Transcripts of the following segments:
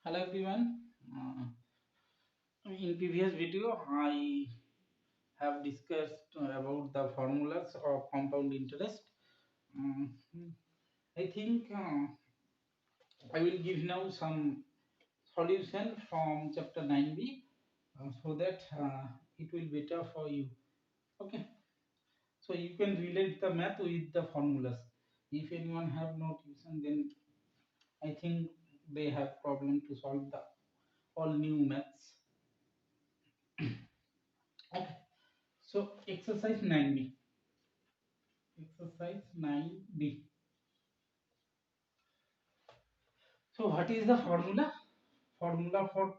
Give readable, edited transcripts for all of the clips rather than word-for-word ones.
Hello everyone. In previous video, I have discussed about the formulas of compound interest. Um, I think I will give now some solution from chapter 9b so that it will better for you. Okay, so you can relate the math with the formulas. If anyone have no tuition, then I think they have problem to solve the all new maths. Okay, so exercise 9b. Exercise 9b. So what is the formula? Formula for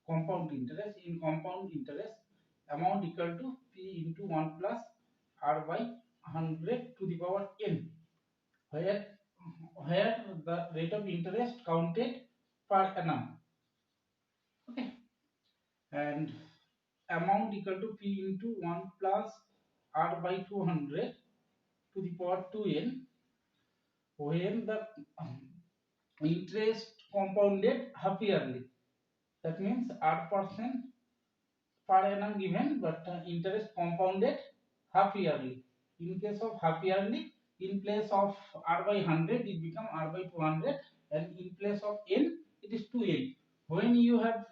compound interest. In compound interest, amount equal to P into 1 plus R by 100 to the power n, where the rate of interest counted per annum. Okay, and amount equal to P into 1 plus R by 200 to the power 2n, when the interest compounded half yearly. That means 8% per annum given, but interest compounded half yearly. In case of half yearly, in place of R by 100, it become R by 200, and in place of n, it is 2n. When you have,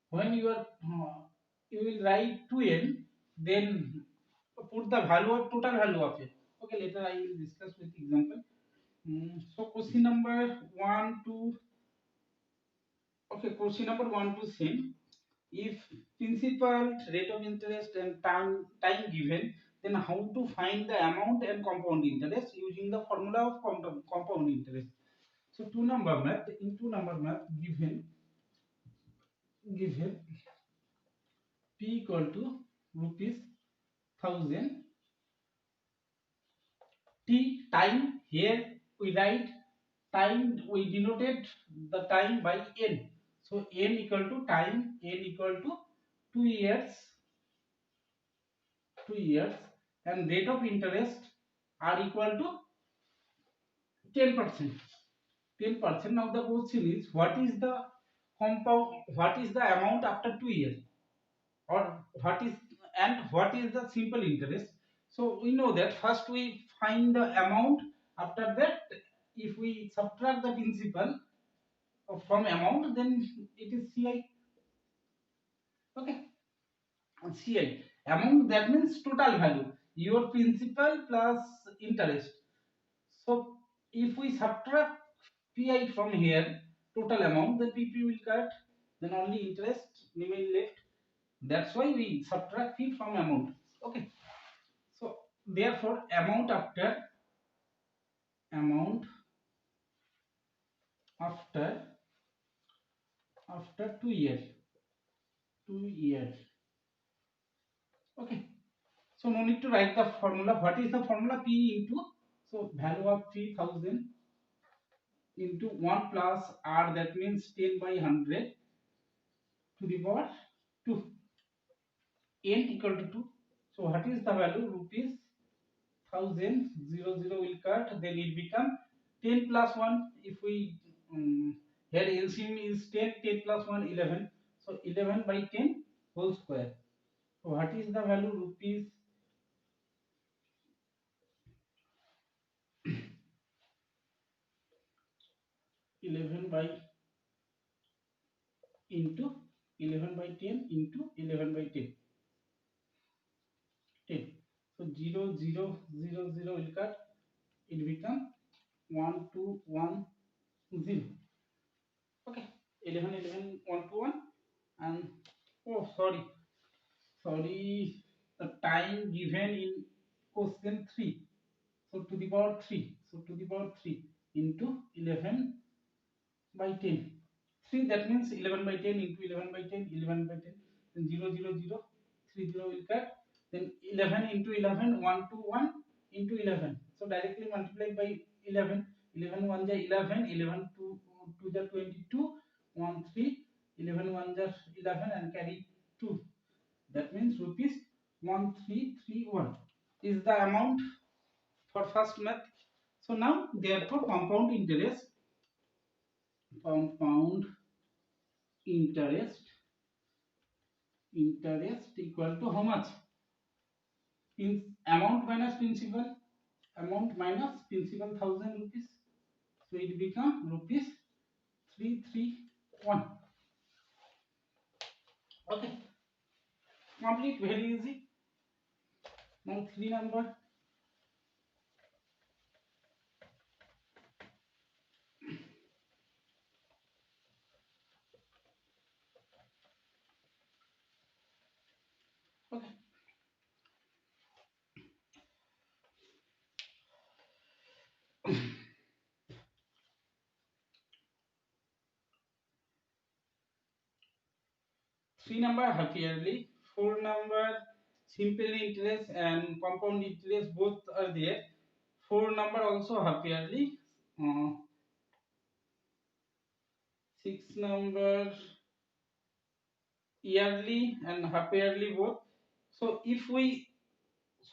when you are, you will write 2n, then put the value of total value of it. Okay, later I will discuss with example. So question number 1 to okay, question number 1 to same. If principal, rate of interest and time given, then how to find the amount and compound interest using the formula of compound interest. So two number math, in two number math, given P equal to rupees 1000, T time, here we write time, we denoted the time by n. So n equal to time, n equal to 2 years, 2 years, and rate of interest are equal to 10%. 10%. Now the question is, what is the compound, what is the amount after 2 years, or what is, and what is the simple interest? So we know that first we find the amount. After that, if we subtract the principal from amount, then it is CI. Okay, CI amount, that means total value, your principal plus interest. So if we subtract PI from here, total amount, then PP will cut, then only interest remain left. That's why we subtract P from amount. Okay. So therefore, amount after after 2 years, 2 years. Okay. So no need to write the formula. What is the formula? P into, so value of 3000 into 1 plus R, that means 10 by 100 to the power 2, n equal to 2. So what is the value? Rupees 1000, 0 will cut, then it become 10 plus 1. If we here LCM is 10, 10 plus 1, 11. So 11 by 10 whole square. So what is the value? Rupees 11 by into 11 by 10 into 11 by 10. 10. So 0 will cut, it become 1 2 1 0. Okay, 11 11 1 to 1, and oh sorry, the time given in question 3, so to the power 3, so to the power 3 into 11 by 10, 3, that means 11 by 10 into 11 by 10, 11 by 10, then 0 will cut, then 11 into 11, 1 to 1 into 11, so directly multiply by 11, 11 1 ja 11, 11 2 2 ja 22, 1 3, 11 1 ja 11, and carry 2, that means rupees 1331 is the amount for first month. So now therefore compound interest compound interest equal to how much? Amount minus principal, amount minus principal 1000 rupees, so it become rupees 331. Okay, complete, very easy. Now three number. Okay, three number half yearly, four number simple interest and compound interest both are there. Four number also half yearly. uh, Six number yearly and half yearly both. So if we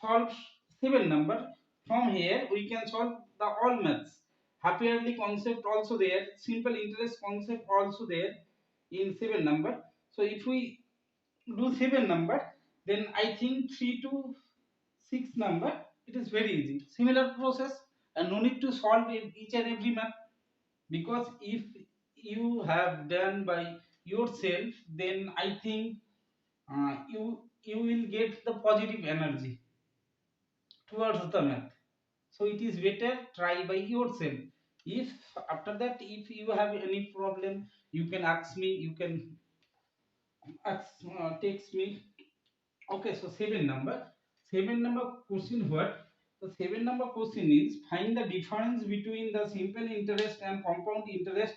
solve seven number, from here we can solve the all maths. Half yearly concept also there, simple interest concept also there in seven number. So if we do seven number, then I think 3 to 6 number, it is very easy. Similar process, and no need to solve each and every math, because if you have done by yourself, then I think you will get the positive energy towards the math. So it is better try by yourself. If after that, if you have any problem, you can ask me, you can ask, text me. Okay, so seven number question what? The seven number question is, find the difference between the simple interest and compound interest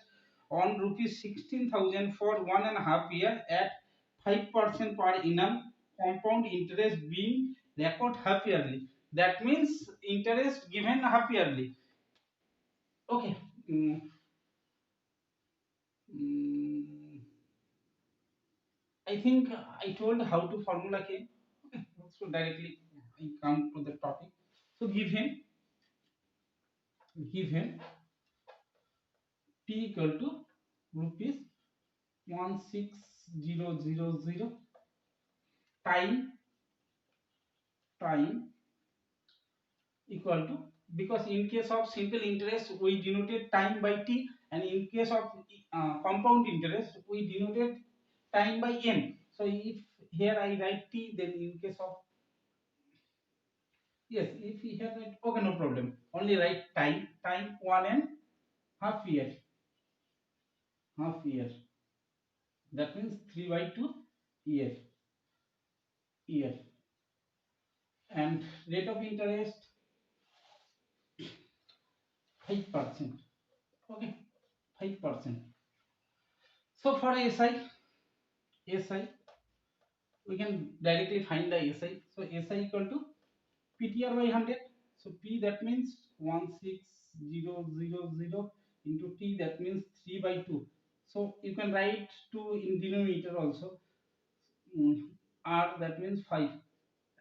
on rupees 16,000 for 1.5 year at 5% per annum, compound interest being record half yearly. That means interest given half yearly. Okay. mm, mm, I think I told how to formula came. Okay, so directly I come to the topic. So give him P equal to rupees 16000 time time equal to, because in case of simple interest we denoted time by t, and in case of compound interest we denoted time by n. So if here I write t, then in case of, yes, if we have that, okay, no problem, only write time 1.5 year, half year, that means 3 by 2 year, and rate of interest 5%. Okay, 5%. So for SI we can directly find the SI. So SI equal to PTR by 100. So P, that means 16000 into T, that means 3 by 2. So you can write 2 in denominator also. R, that means 5,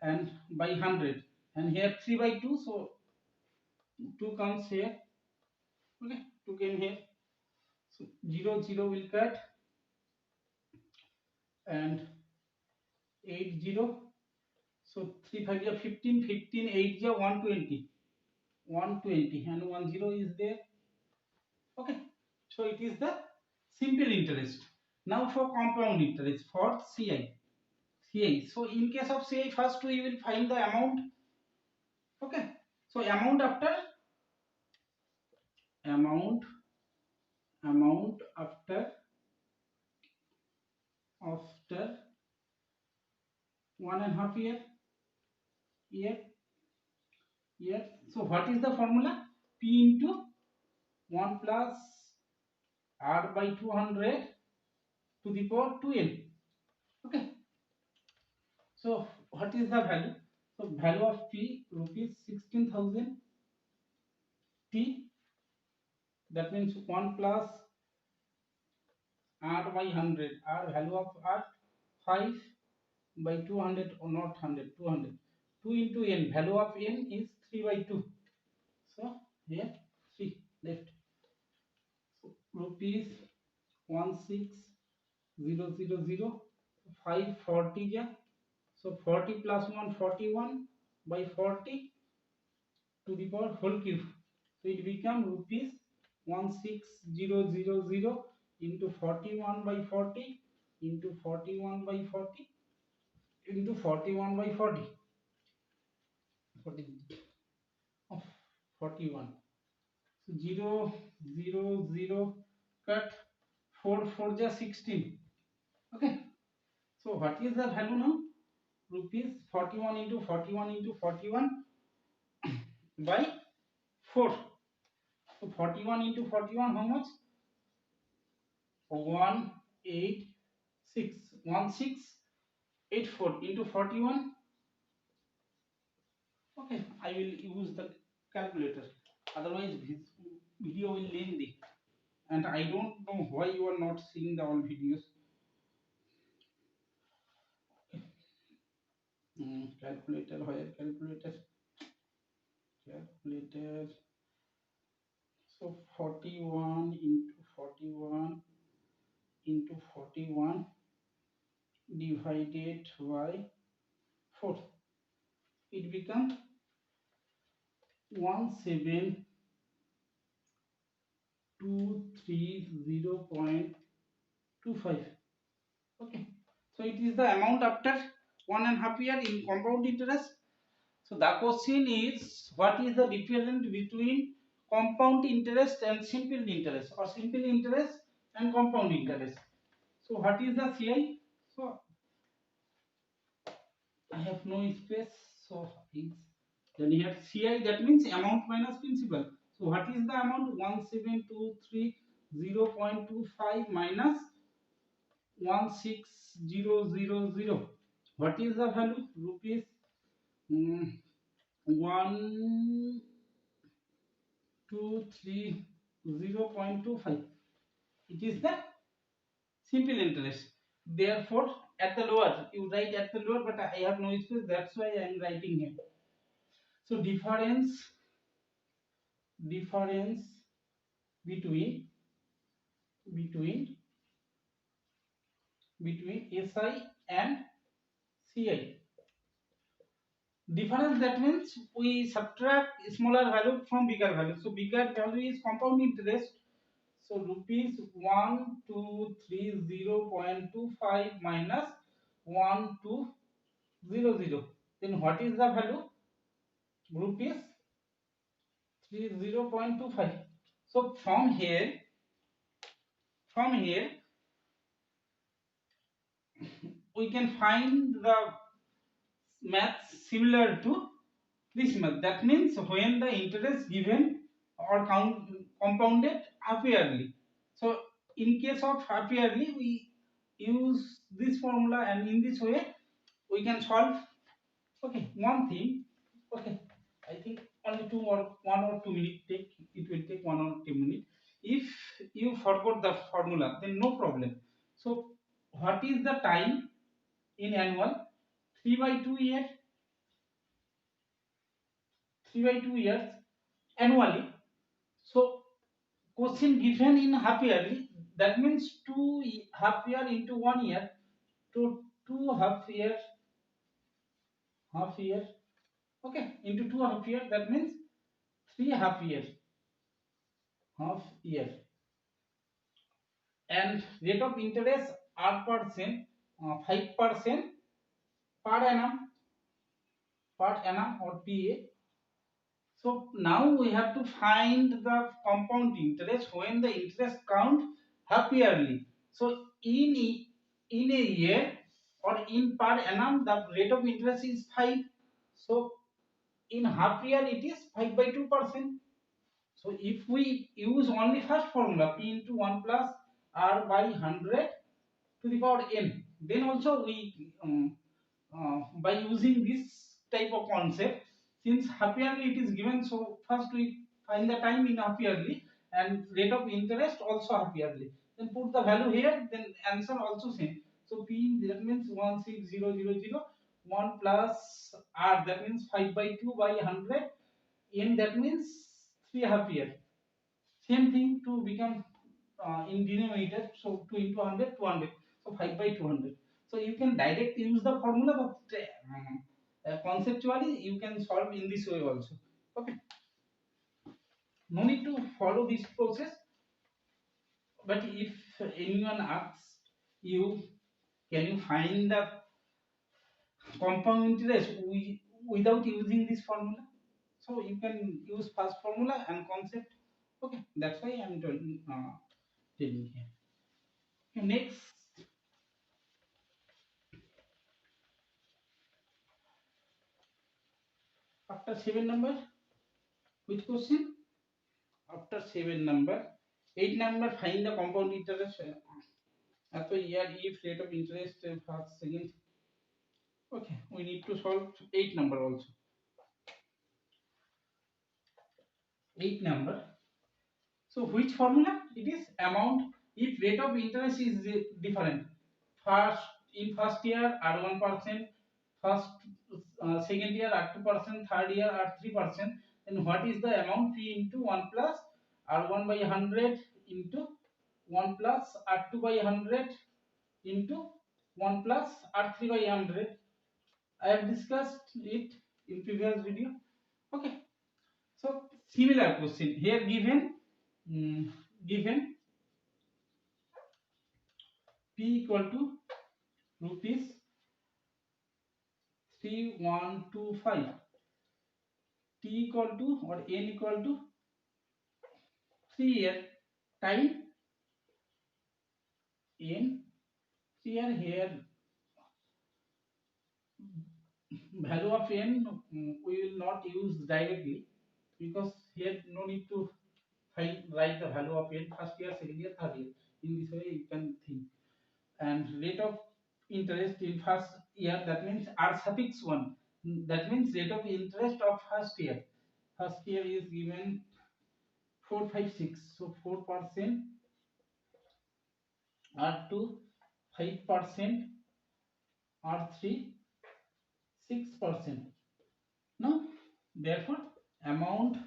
and by 100, and here 3 by 2, so 2 comes here. Okay, 2 came here. So 0 will cut, and 80. So 3 5 are 15, 15 8 are 120, 120, and 10 is there. Okay, so it is the simple interest. Now for compound interest, for CI. So in case of CI, first we will find the amount. Okay, so amount after after 1.5 year. Year. So what is the formula? P into 1 plus R by 200 to the power 2n. Okay. So what is the value? So value of P rupees 16,000 T. That means 1 plus R by 100. R value of R 5 by 200, or not 100, 200. 2 into n. Value of n is 3 by 2. So here 3 left. So rupees 16,000, 540 ja, so 40 plus 1 41 by 40 to the power whole cube, so it become rupees 16,000 into 41 by 40 into 41 by 40 into 41 by 40 40 of 41, so 0 0 0 cut 4 4 ja 16. Okay, so what is the value now? Rupees 41 into 41 into 41 by 4. So 41 into 41 how much? 186 1684 into 41. Okay, I will use the calculator, otherwise this video will lengthy and I don't know why you are not seeing the all videos. Calculator, where calculator, so 41 into 41 into 41 divided by 4, it becomes 17,230.25. Okay, so it is the amount after 1.5 year in compound interest. So the question is, what is the difference between compound interest and simple interest, or simple interest and compound interest? So what is the CI? So I have no space, so it's then here CI, that means amount minus principal. So what is the amount? 17,230.25 minus 16,000. What is the value? Rupees mm, 1,230.25. It is the simple interest. Therefore, at the lower, you write at the lower, but I have no space. That's why I am writing here. So difference between between SI and CI. Difference, that means we subtract smaller value from bigger value. So bigger value is compound interest. So rupees 1,230.25 minus 1,200. Then what is the value? Rupees 30.25. So from here we can find the math similar to this math. That means when the interest given or compounded half yearly. So in case of half yearly, we use this formula, and in this way we can solve. Okay, one thing. Okay, I think only 1 or 2 minutes take. It will take 1 or 2 minutes. If you forgot the formula, then no problem. So what is the time in annual? 3/2 year. 3/2 years annually. So question given in half yearly, that means 2 half year into 1 year, to 2 half year, okay, into 2 half year, that means 3 half year, and rate of interest are percent, 5% per annum, or PA. So now we have to find the compound interest when the interest count half yearly. So in a year or in per annum, the rate of interest is 5. So in half year it is 5/2%. So if we use only first formula, P into 1 plus R by 100 to the power n, then also we by using this type of concept, since half yearly it is given, so first we find the time in half yearly and rate of interest also half yearly, then put the value here, then answer also same. So P, that means 16,000, 1 plus R, that means 5/2 by 100, n, that means 3 half year. Same thing to become in denominator, so 2 into 100 200, so 5 by 200. So you can direct use the formula, but conceptually you can solve in this way also. Okay, no need to follow this process. But if anyone asks you, can you find the compound interest without using this formula, so you can use first formula and concept. Okay, that's why I'm telling here. Okay, next, after 7 number, which question? After 7 number, 8 number, find the compound interest at the year if rate of interest first second. Okay, we need to solve 8 number also. 8 number, so which formula? It is amount if rate of interest is different. First, in first year are 1%, first second year are 2%, third year are 3%. Then what is the amount? P into 1 plus R1 by 100 into 1 plus R2 by 100 into 1 plus R3 by 100. I have discussed it in previous video. Okay, so similar question here given. Given P equal to rupees 3125, T equal to or N equal to 3 year time N 3 year. Here value of N we will not use directly, because here no need to write the value of N first year, second year, third year. In this way you can think. And rate of interest in first year, that means R suffix 1, that means rate of interest of first year. First year is given 456, so 4%, R2 5%, R3 6%. Now therefore amount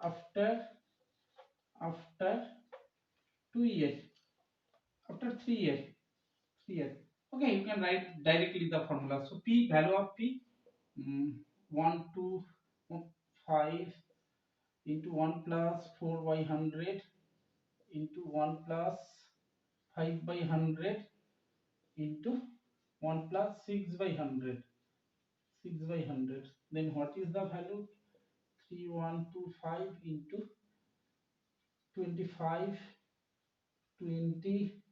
after 2 years, after 3 years, 3 years. Okay, you can write directly the formula. So P, value of P, 1 2 5 into 1 plus 4 by 100 into 1 plus 5 by 100 into 1 plus 6 by 100, 6 by 100. Then what is the value? 3125 into 25 20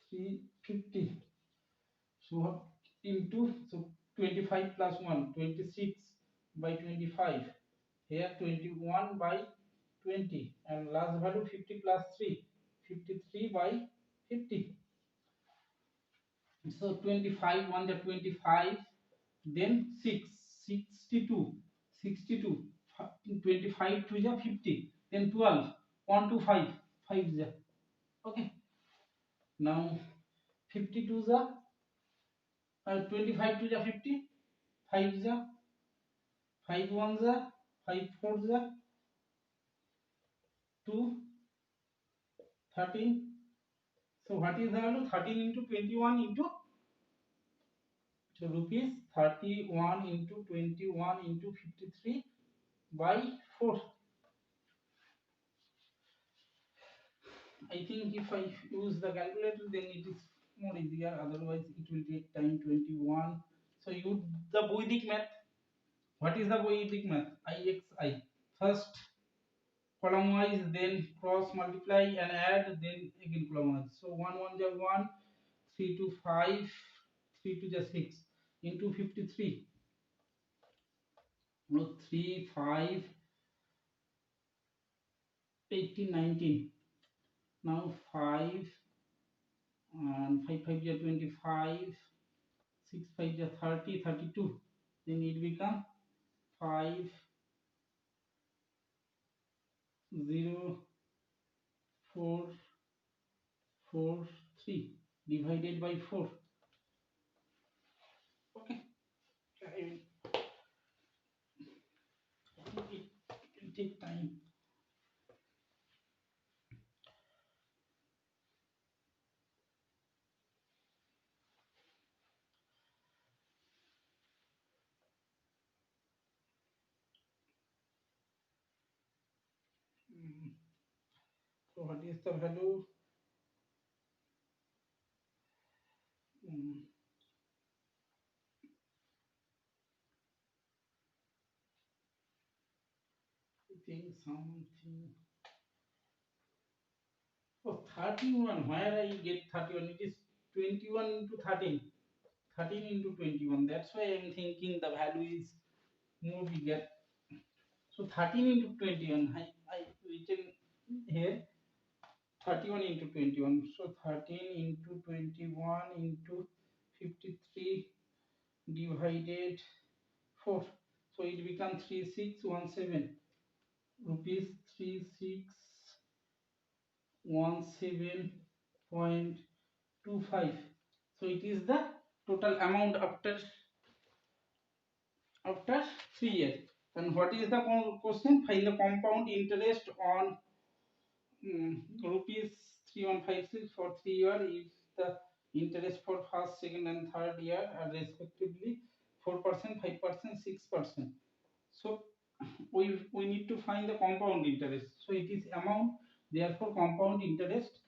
350. So into, so 25 plus 1 26 by 25, here 21 by 20, and last value 50 plus 3 53 by 50. So 25 1 the 25, then 6 62 62, 25 to the 50, then 12 1 to 5 5 the. Okay, now 52 the 25 to the 50, 5 the 5 1 the 5 4 the 2 13. So what is the value? 13 into 21 into, so rupees 31 into 21 into 53 by 4. I think if I use the calculator then it is more easier, otherwise it will take time. 21. So you the Vedic math. What is the Vedic math? IXI. First column wise, then cross multiply and add, then again column wise. So 1 1 is 1, 3 to 5, 3 to the 6 into 53. No, 3 5 18 19. Now 5 and 5 5 is 25, 6 5 is 30 32. Then it become 5 0 4 4 3 divided by 4. Okay, it will take time. So what is the value? Mm, I think something. Oh, 31. Where I get 31? It is 21 into 13. 13 into 21. That's why I'm thinking the value is more bigger. So 13 into 21. I written here 31 into 21. So 13 into 21 into 53 divided 4. So it becomes 3617 rupees 3617.25. So it is the total amount after 3 years. And what is the question? Find the compound interest on rupees 3156 for 3 years if the interest for first, second, and third year are respectively 4%, 5%, 6%. So we need to find the compound interest. So it is amount. Therefore, compound interest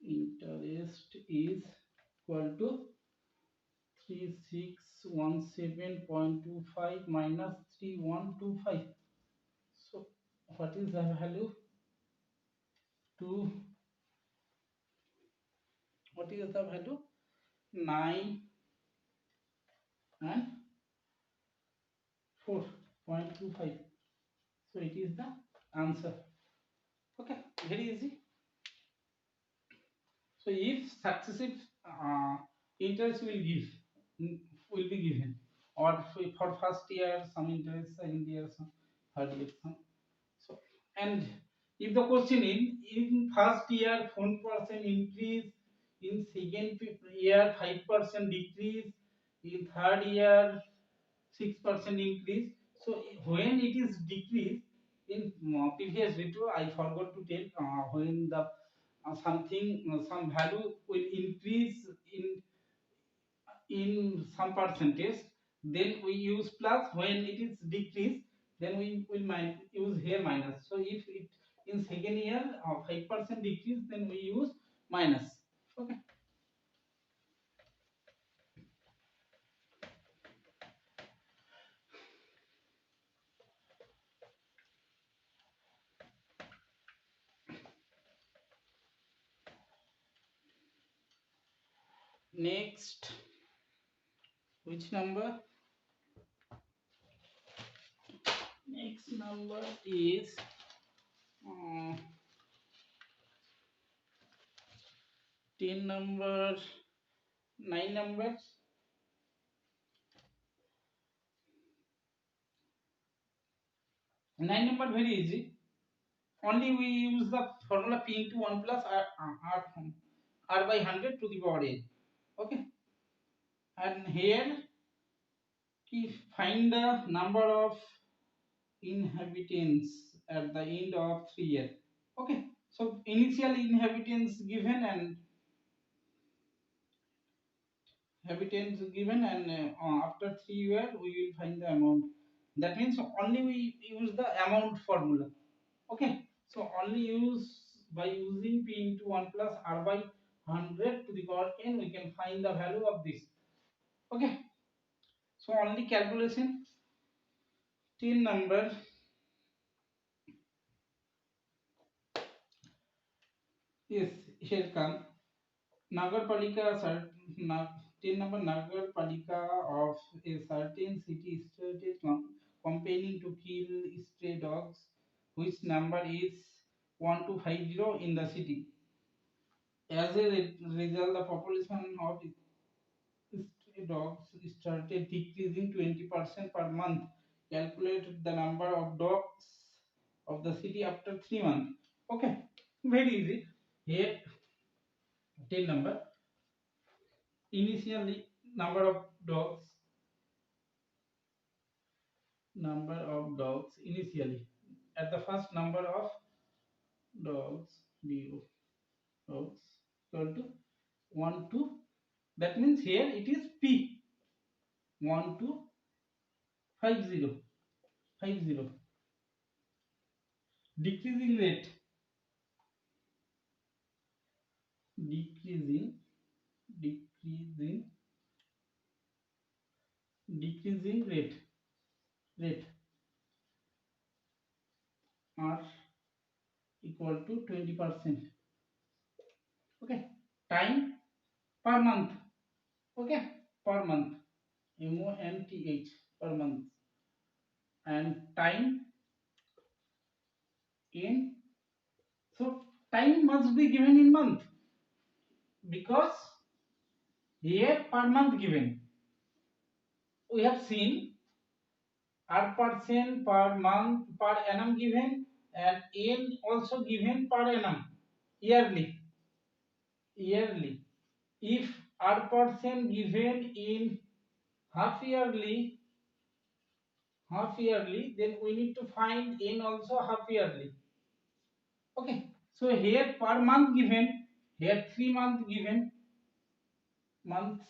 is equal to 3617.25 minus 3125. So what is the value? 2. What is the value? 9 and 4.25. So it is the answer. Okay, very easy. So if successive interest will be given, or for first year some interest, second year some, third year some. So and if the question in first year 4% increase, in second year 5% decrease, in third year 6% increase. So when it is decrease in previous video, I forgot to tell when the some value will increase in some percentage, then we use plus. When it is decrease, then we will use here minus. So if it in second year 5% decrease, then we use minus. Okay. Next, which number? Next number is uh, 10 number, 9 numbers. 9 number very easy. Only we use the formula p into 1 plus r by 100 to the power n. Okay. And here we find the number of inhabitants at the end of 3 years. Okay. So initial inhabitants given and after 3 years we will find the amount. That means only we use the amount formula. Okay, so only by using p into 1 plus r by 100 to the power n, we can find the value of this. Okay, so only calculation. 10 number, yes, here come Nagarpalika. 10 number, Nagarpalika of a certain city started campaigning to kill stray dogs, which number is 1250 in the city. As a result, the population of stray dogs started decreasing 20% per month. Calculate the number of dogs of the city after 3 months. Okay, very easy. Here, 10 number. Initially, number of dogs initially. At the first number of dogs, dogs equal to 1 to. That means here it is p 1250. 50. Decreasing rate, decreasing, decreasing, decreasing rate are equal to 20%. Okay, time per month. Okay, per month, month, per month, and time in, so time must be given in month, because here per month given, we have seen r percent per month per annum given, and n also given per annum, yearly, yearly. If r percent given in half yearly, then we need to find n also half yearly. Okay, so here per month given, here 3 month given, months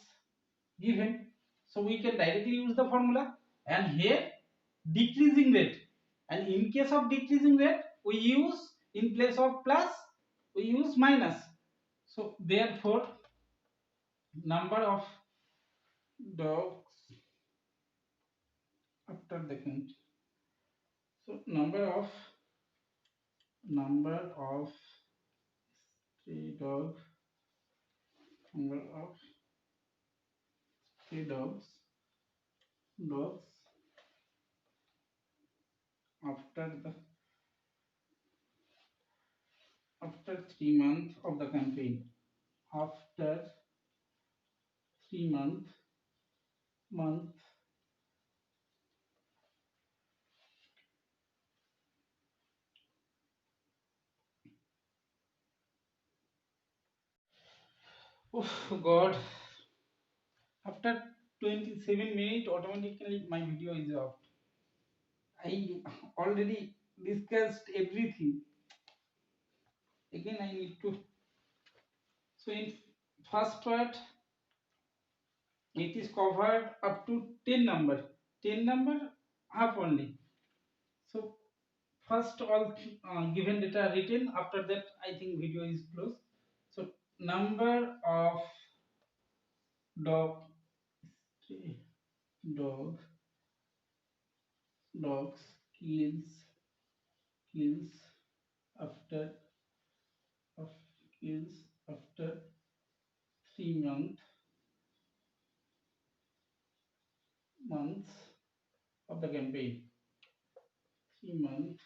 given, so we can directly use the formula. And here decreasing rate, and in case of decreasing rate we use, in place of plus we use minus. So therefore number of dogs after the count, so number of stray dog, number of stray dogs after the, after 3 months of the campaign, after 3 month. Oh god, after 27 minutes automatically my video is off. I already discussed everything. Again I need to, so in first part it is covered up to 10 number, 10 number half only. So first all given data written, after that I think video is closed. So number of dog, dog dogs kills after, of kills after 3 months of the campaign. 3 month,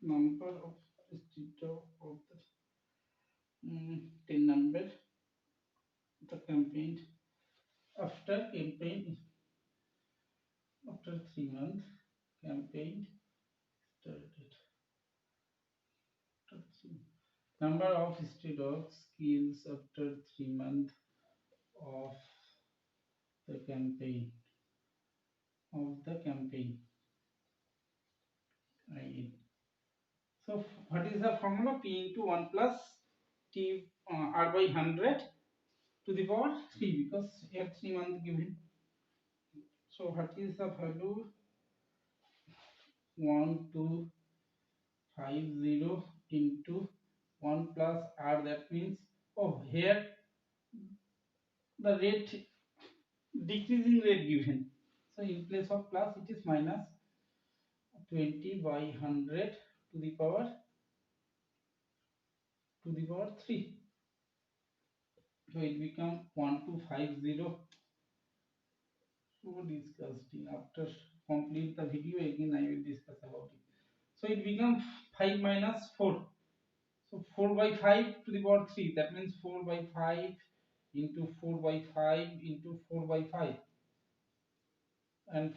number of state of the 10 number, the campaign, after campaign, after 3 months campaign started. Number of stray dogs kills after 3 months of the campaign, of the campaign. So what is the formula? P into 1 plus T R by 100 to the power 3, because here 3 months given. So what is the value? 1250 into 1 plus R, that means, oh here the rate, decreasing rate given, so in place of plus it is minus 20 by 100 to the power 3, so it become 1250. So disgusting. After complete the video again I will discuss about it. So it becomes 5 minus 4. So 4 by 5 to the power 3. That means 4 by 5 into 4 by 5 into 4 by 5. And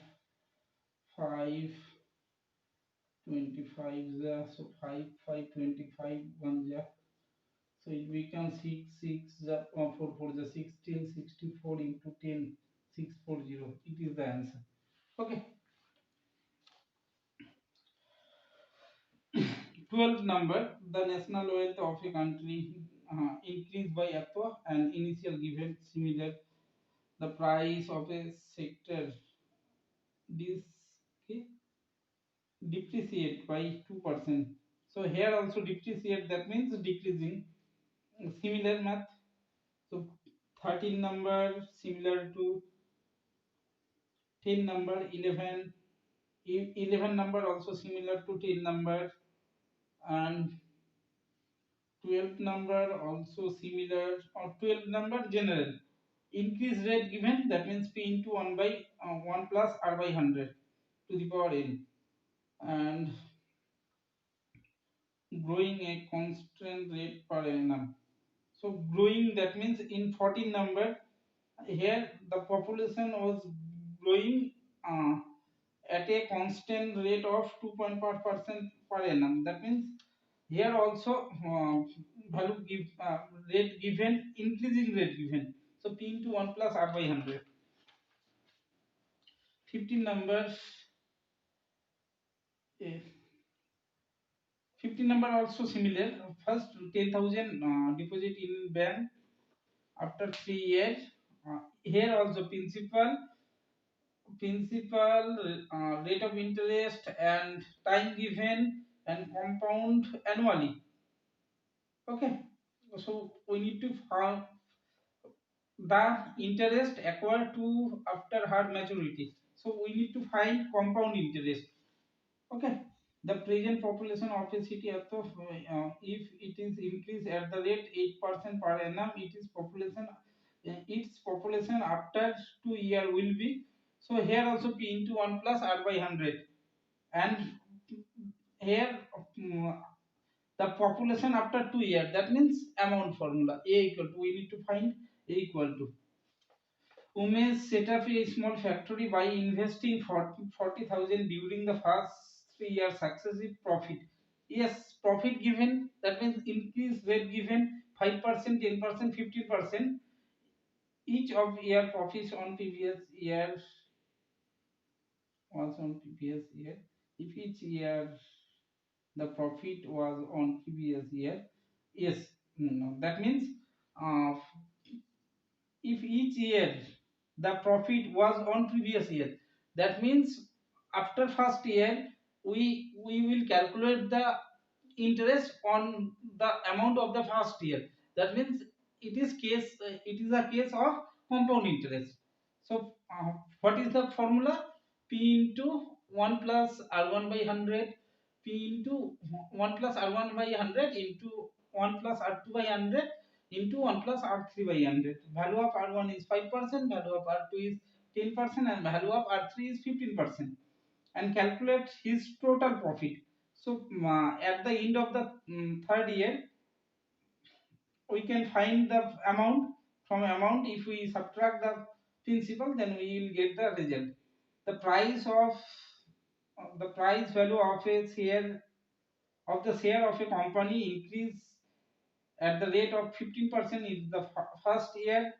5 25 ja, so 5 5 25 1 ja. So it becomes 6 6 ja, 4 4 ja, 16 64 into 10 640. It is the answer. Okay. 12th number, the national wealth of a country increased by aqua and initial given similar, the price of a sector this, okay, depreciate by 2%. So here also depreciate, that means decreasing. Similar math. So 13 number similar to 10 number, 11, 11 number also similar to 10 number, and 12 number also similar, or 12 number general. Increase rate given, that means p into 1 by 1 plus r by 100 to the power n, and growing a constant rate per annum. So growing, that means in 14 number, here the population was growing at a constant rate of 2.5% per annum. That means here also value give rate given, increasing rate given. So p into 1 plus r by 100. 15 number, eh, 15 number also similar. First 10,000 deposit in bank after 3 years. Here also rate of interest and time given and compound annually. Okay, so we need to find the interest acquired to after her maturity. So we need to find compound interest. Okay, the present population of a city, if it is increased at the rate 8% per annum, its population after 2 year will be. So here also p into 1 plus r by 100, and here the population after 2 year, that means amount formula a equal to, we need to find a equal to, Umesh set up a small factory by investing 40,000 during the first 3 years successive profit. Yes, profit given, that means increase rate given 5%, 10%, 15%. Each of year profits on previous year was on previous year. If each year the profit was on previous year, yes, no, that means uh, if each year the profit was on previous year, that means after first year we will calculate the interest on the amount of the first year. That means it is a case of compound interest. So what is the formula? P into 1 plus r1 by 100, p into 1 plus r1 by 100 into 1 plus r2 by 100 into 1 plus r3 by 100. Value of r1 is 5%, value of r2 is 10%, and value of r3 is 15%, and calculate his total profit. So at the end of the third year we can find the amount. From amount, if we subtract the principal, then we will get the result. The price of the price value of a share of the share of a company increase at the rate of 15% in the first year,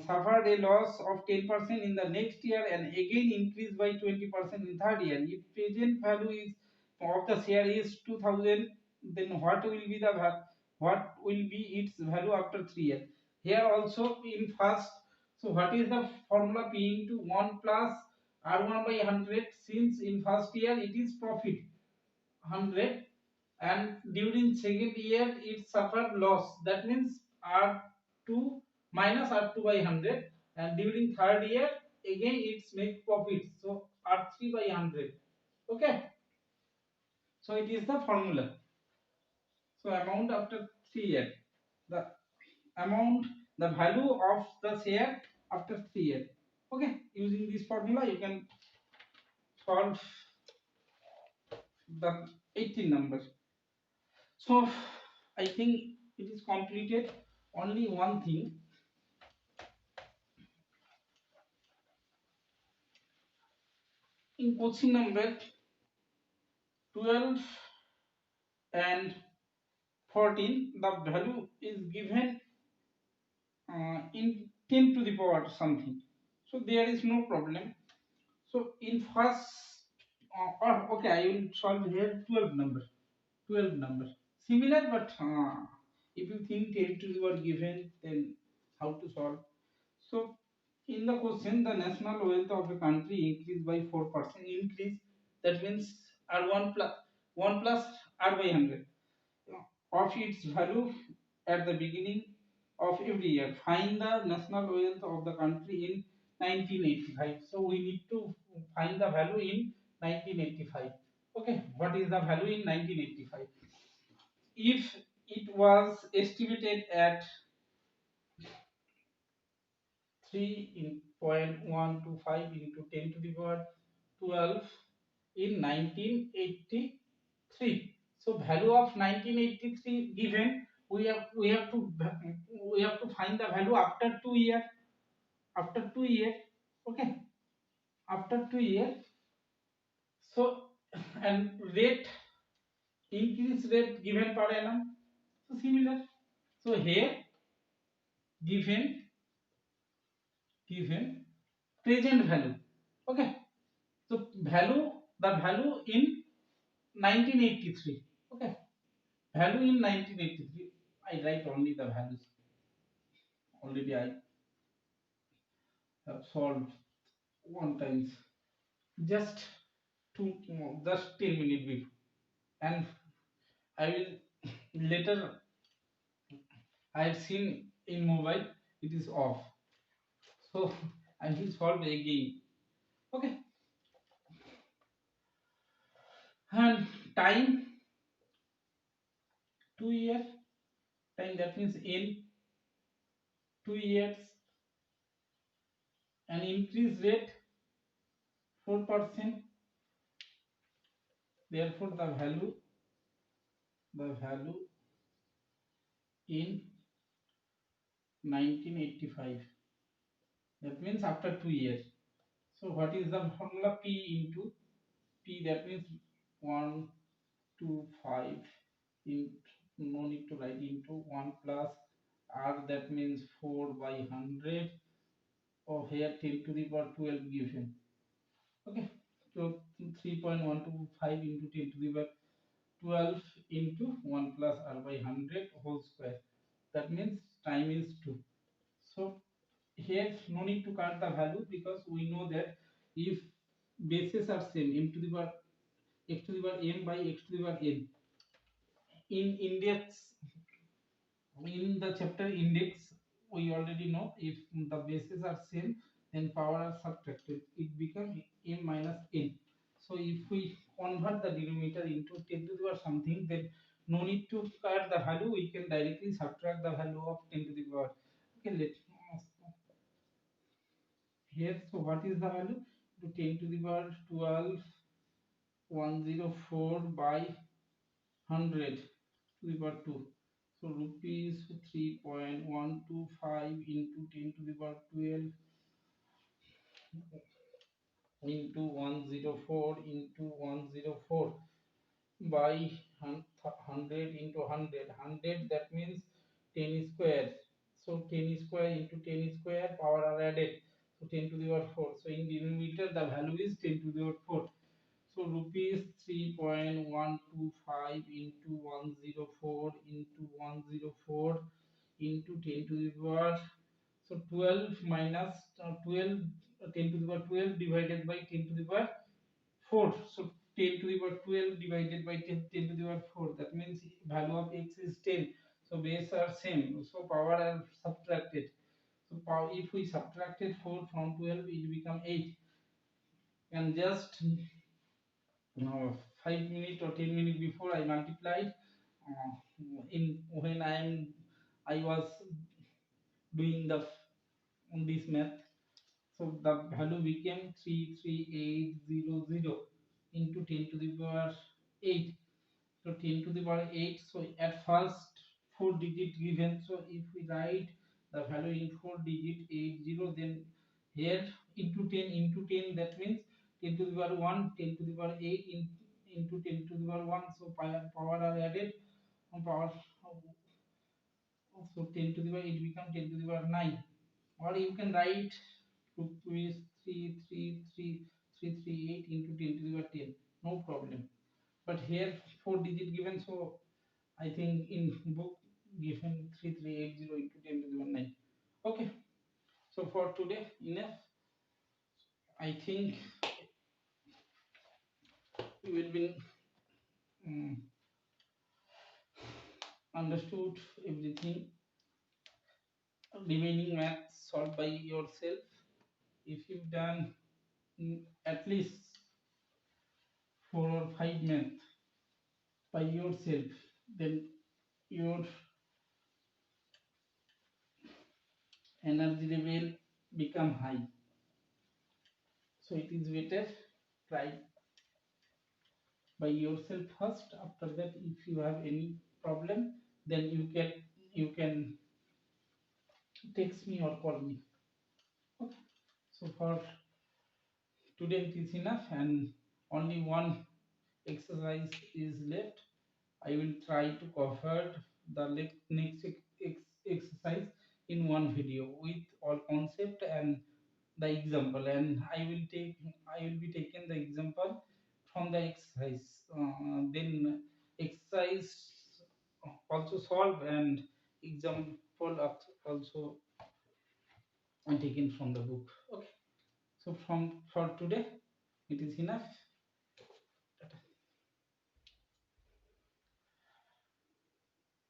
suffered a loss of 10% in the next year, and again increased by 20% in third year. If present value is of the share is 2000, then what will be its value after 3 years? Here also in first, so what is the formula? P into 1 plus r1 by 100, since in first year it is profit 100, and during second year it suffered loss, that means r2 minus r2 by 100, and during third year again it's make profit, so r3 by 100. Okay, so it is the formula. So amount after 3 years, the amount, the value of the share after 3 years. Okay, using this formula you can solve the 18 numbers. So I think it is completed. Only one thing, in question number 12 and 14, the value is given in 10 to the power something. So there is no problem. So in first, or okay, I will solve here 12 number. 12 number. Similar, but if you think 10 to the power given, then how to solve? So In the question, the national wealth of the country increased by 4%. Increase, that means R1 plus 1 plus R by 100 of its value at the beginning of every year. Find the national wealth of the country in 1985. So we need to find the value in 1985. Okay, what is the value in 1985? If it was estimated at 3.125 into 10 to the power 12 in 1983. So value of 1983 given, we have to find the value after 2 years. After 2 years, okay, after 2 years. So and rate, increase rate given per annum. So similar. So here given present value. Okay. So the value in 1983. Okay. Value in 1983. I write only the values. Already I have solved one times. Just just 10 minutes before, and I will later. I have seen in mobile it is off, so I will solve again. Okay, and time 2 years. Time, that means in 2 years, and increase rate 4%. Therefore, the value in 1985. That means after 2 years. So what is the formula? P into P, that means 125 in, no need to write, into 1 plus R, that means 4 by 100 of here 10 to the power 12 given. Okay, so 3.125 into 10 to the power 12 into 1 plus R by 100 whole square. That means time is 2. So here no need to cut the value, because we know that if bases are same, m to the power x to the power m by x to the power n, in index, in the chapter index, we already know if the bases are same, then power are subtracted, it becomes m minus n. So if we convert the denominator into 10 to the power something, then no need to cut the value, we can directly subtract the value of 10 to the power. Okay, let's here. So what is the value? To 10 to the power 12 104 by 100 to the power 2. So rupees 3.125 into 10 to the power 12 into 104 into 104 by 100 into 100. 100, that means 10 square. So 10 square into 10 square, power are added. So 10 to the power 4. So in denominator the value is 10 to the power 4. So rupees 3.125 into 104 into 104 into 10 to the power. So 12 minus 12, 10 to the power 12 divided by 10 to the power 4. So 10 to the power 12 divided by 10 to the power 4. That means value of x is 10. So base are same. So power are subtracted. So power, if we subtracted 4 from 12, it become 8. And just 5 minutes or 10 minutes before, I multiplied in when I was doing this math. So the value became 33800 into 10 to the power 8. So 10 to the power 8. So at first 4 digit given. So if we write the value in 4 digit 80, then here into 10, that means 10 to the power 1, 10 to the power 8 into 10 to the power 1. So power are added on power. So 10 to the power 8 become 10 to the power 9. Or you can write rupees 33338 into 10 to the power 10. No problem. But here 4 digit given, so I think in book given 3380 into 10 to the power 9. Okay. So for today enough. I think you will be um, understood everything remaining maths solved by yourself. If you've done at least 4 or 5 math by yourself, then your energy level become high. So it is better try by yourself first. After that, if you have any problem, then you can text me or call me. Okay. So for today it is enough, and only one exercise is left. I will try to cover the next exercise in one video with all concept and the example, and I will be taking the example from the exercise. Then exercise also solve and example also taken from the book. Okay. So from for today it is enough.